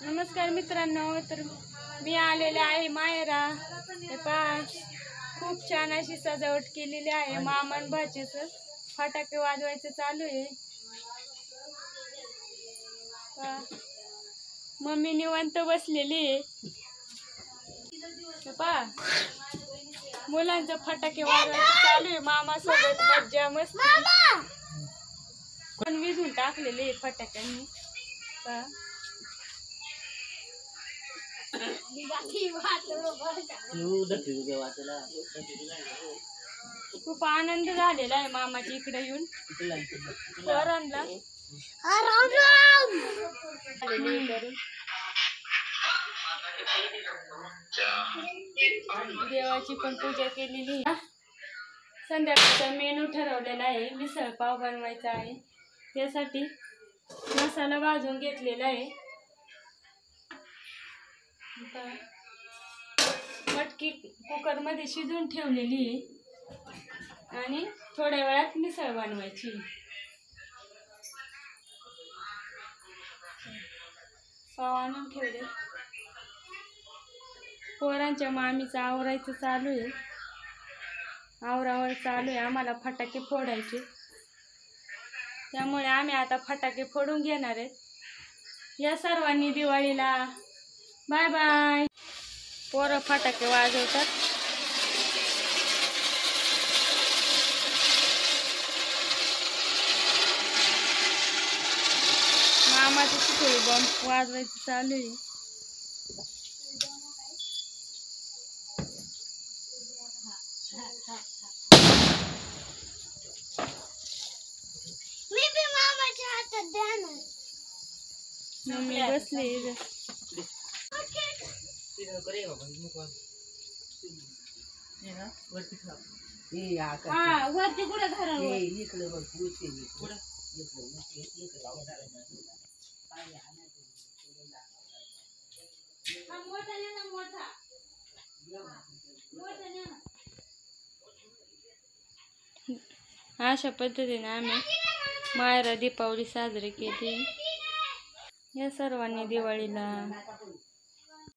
नमस्कार मित्रांनो, तर मी आलेले आहे माहेरा. हे पहा, खूप छान अशी सजावट केलेली आहे. मामान भाचीचं फटाके वाजवायचं चालू आहे. मम्मी निवांत बसलेली आहे. हे पहा, मुलांचं फटाके वाजवायचं चालू आहे. मामा सोबत मज्जा मस्ती पण विझून टाकलेले फटाक्यांनी. पहा, खूप आनंद झालेला आहे मामाच्या इकडे येऊन. पोरांना देवाची पण पूजा केलेली. संध्याकाळचा मेनू ठरवलेला आहे. मिसळ पाव बनवायचा आहे. त्यासाठी मसाला भाजून घेतलेला आहे. मटकी कुकर मध्ये शिजून ठेवलेली आहे आणि थोड्या वेळात मिसळ बनवायची. पाव आणून ठेवले. पोरांच्या मामीचं आवरायचं चालू आहे. आवरावर चालू आहे. आम्हाला फटाके फोडायचे, त्यामुळे आम्ही आता फटाके फोडून घेणार आहेत. या सर्वांनी दिवाळीला बाय बाय. पोरं फटाके वाजवतात. मामाचं चिखोळी बॉम्ब वाजवायचं चालू आहे. मम्मी बसली. वरती कुठे घरावर अशा पद्धतीने आम्ही माहेरा दीपावली साजरी केली. या सर्वांनी दिवाळीला